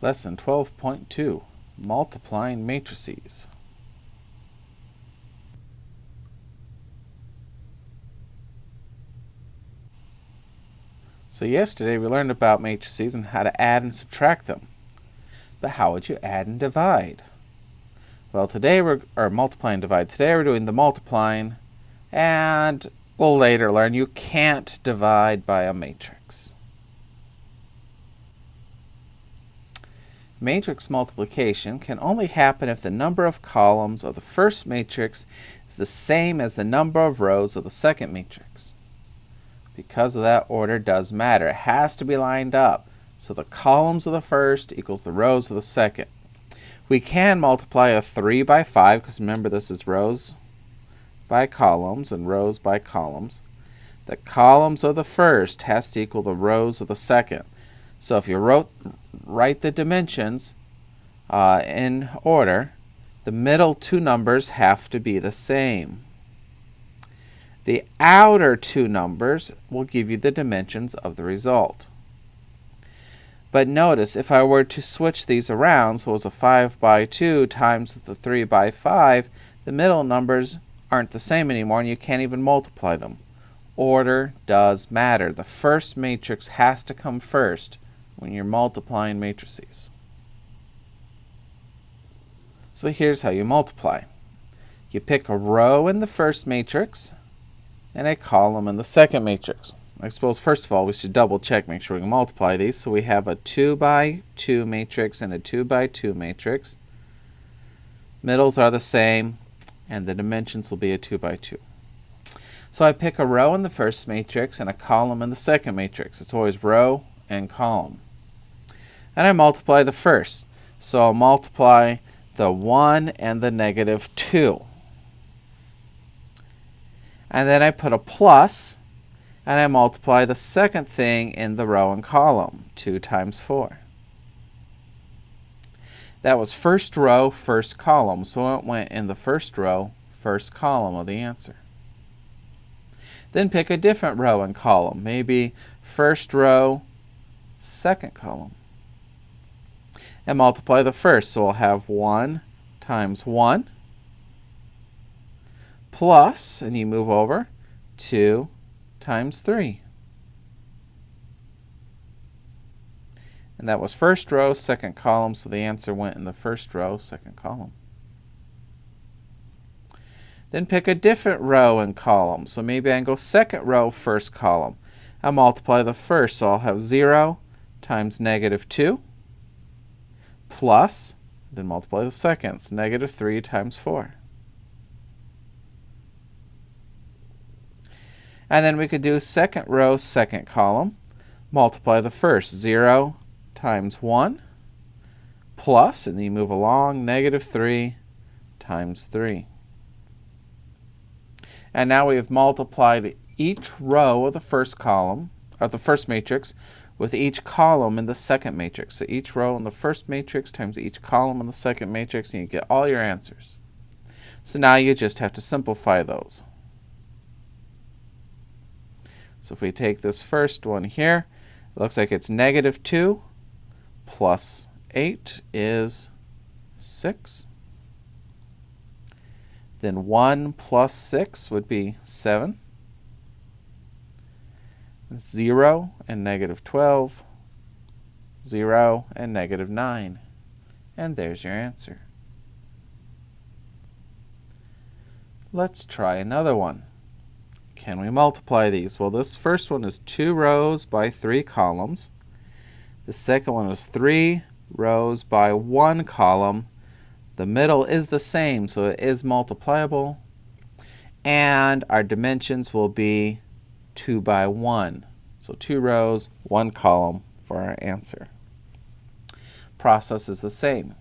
Lesson 12.2, Multiplying Matrices. So yesterday we learned about matrices and how to add and subtract them. But how would you add and divide? Well, today multiply and divide. Today we're doing the multiplying, and we'll later learn you can't divide by a matrix. Matrix multiplication can only happen if the number of columns of the first matrix is the same as the number of rows of the second matrix. Because of that, order does matter. It has to be lined up. So the columns of the first equals the rows of the second. We can multiply a 3 by 5, because remember this is rows by columns and rows by columns. The columns of the first has to equal the rows of the second. So if you write the dimensions in order, the middle two numbers have to be the same. The outer two numbers will give you the dimensions of the result. But notice, if I were to switch these around, so it was a 5 by 2 times the 3 by 5, the middle numbers aren't the same anymore, and you can't even multiply them. Order does matter. The first matrix has to come first when you're multiplying matrices. So here's how you multiply. You pick a row in the first matrix and a column in the second matrix. I suppose first of all we should double check, make sure we can multiply these. So we have a 2 by 2 matrix and a 2 by 2 matrix. Middles are the same, and the dimensions will be a 2 by 2. So I pick a row in the first matrix and a column in the second matrix. It's always row and column. And I multiply the first. So I'll multiply the 1 and the negative 2. And then I put a plus, and I multiply the second thing in the row and column, 2 times 4. That was first row, first column, so it went in the first row, first column of the answer. Then pick a different row and column, maybe first row, second column. And multiply the first, so we'll have 1 times 1 plus, and you move over, 2 times 3. And that was first row, second column, so the answer went in the first row, second column. Then pick a different row and column. So maybe I can go second row, first column. I'll multiply the first, so I'll have 0 times negative 2 plus, then multiply the second, it's negative 3 times 4. And then we could do second row, second column, multiply the first, 0 times 1 plus, and then you move along, negative 3 times 3. And now we have multiplied each row of the first column, of the first matrix, with each column in the second matrix. So each row in the first matrix times each column in the second matrix, and you get all your answers. So now you just have to simplify those. So if we take this first one here, it looks like it's negative 2 plus 8 is 6. Then 1 plus 6 would be 7. 0 and negative 12. 0 and negative 9. And there's your answer. Let's try another one. Can we multiply these? Well, this first one is 2 rows by 3 columns. The second one is 3 rows by 1 column. The middle is the same, so it is multipliable. And our dimensions will be 2 by 1. So 2 rows, 1 column for our answer. Process is the same.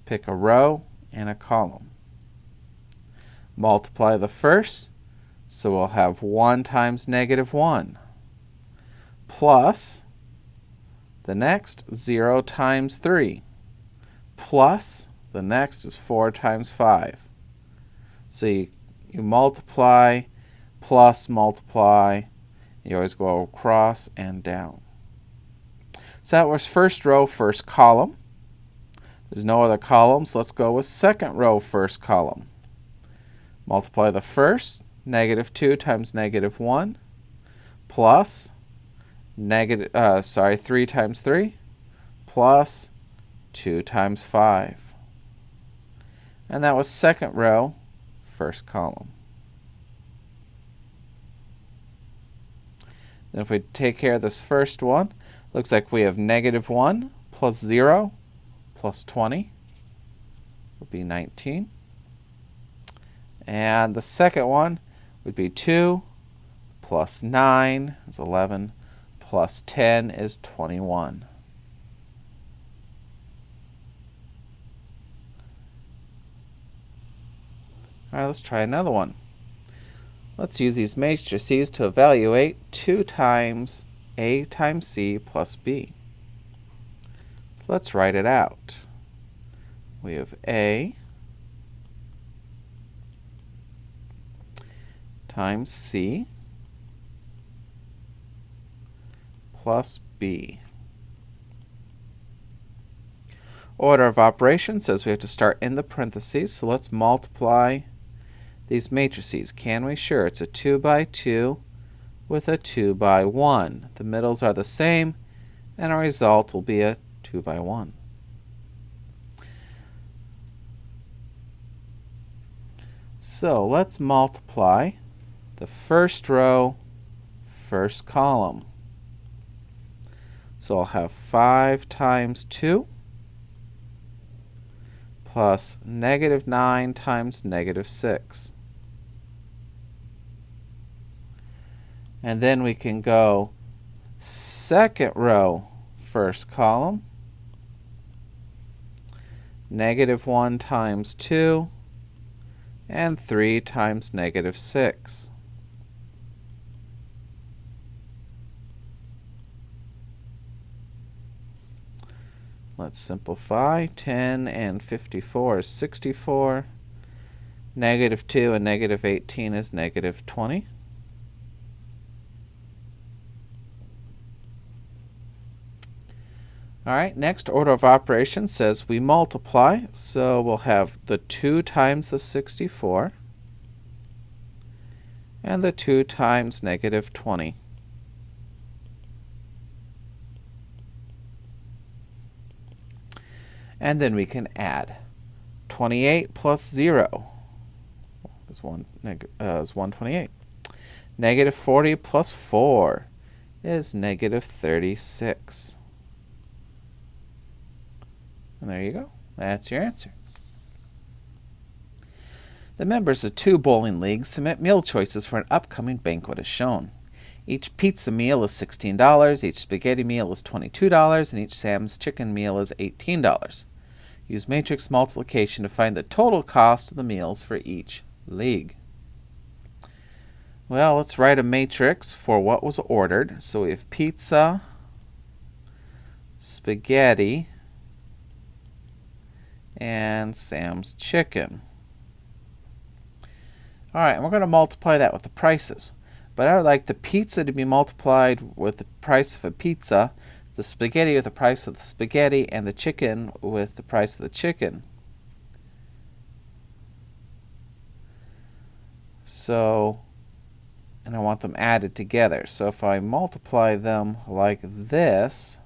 Pick a row and a column. Multiply the first, so we'll have 1 times negative 1 plus the next 0 times 3 plus the next is 4 times 5. So you multiply plus multiply. You always go across and down. So that was first row, first column. There's no other columns. Let's go with second row, first column. Multiply the first, -2 times -1, plus 3 times 3, plus 2 times 5. And that was second row, first column. Then if we take care of this first one, looks like we have -1 plus 0 plus 20 would be 19. And the second one would be 2 plus 9 is 11 plus 10 is 21. All right, let's try another one. Let's use these matrices to evaluate 2 times A times C plus B. So let's write it out. We have A times C plus B. Order of operations says we have to start in the parentheses, so let's multiply these matrices. Can we? Sure. It's a 2 by 2 with a 2 by 1. The middles are the same, and our result will be a 2 by 1. So let's multiply the first row, first column. So I'll have 5 times 2 plus -9 times -6. And then we can go second row, first column, -1 times 2, and 3 times -6. Let's simplify. 10 and 54 is 64. -2 and -18 is -20. All right, next order of operations says we multiply, so we'll have the 2 times the 64 and the 2 times -20. And then we can add 28 plus 0 is 128. -40 plus 4 is -36. And there you go. That's your answer. The members of 2 bowling leagues submit meal choices for an upcoming banquet as shown. Each pizza meal is $16, each spaghetti meal is $22, and each Sam's chicken meal is $18. Use matrix multiplication to find the total cost of the meals for each league. Well, let's write a matrix for what was ordered. So we have pizza, spaghetti, and Sam's chicken. All right, and we're going to multiply that with the prices. But I would like the pizza to be multiplied with the price of a pizza, the spaghetti with the price of the spaghetti, and the chicken with the price of the chicken. So, and I want them added together. So if I multiply them like this,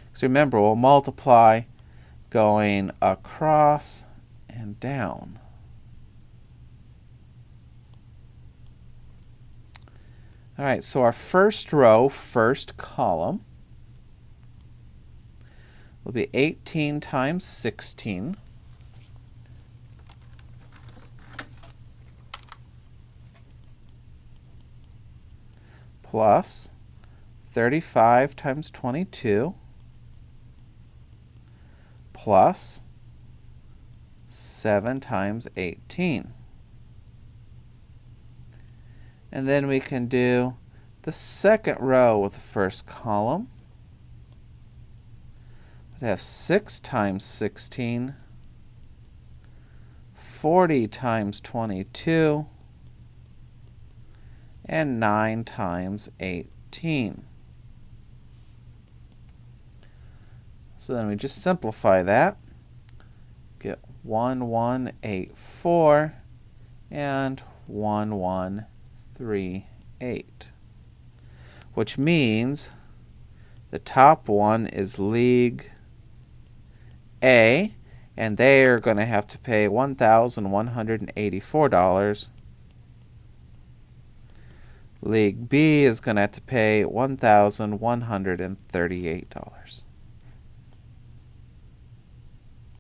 because remember, we'll multiply going across and down. All right, so our first row, first column, will be 18 times 16 plus 35 times 22 plus 7 times 18. And then we can do the second row with the first column. We'd have 6 times 16, 40 times 22, and 9 times 18. So then we just simplify that. Get 1184 and 1138. Which means the top one is League A, and they are going to have to pay $1,184. League B is going to have to pay $1,138.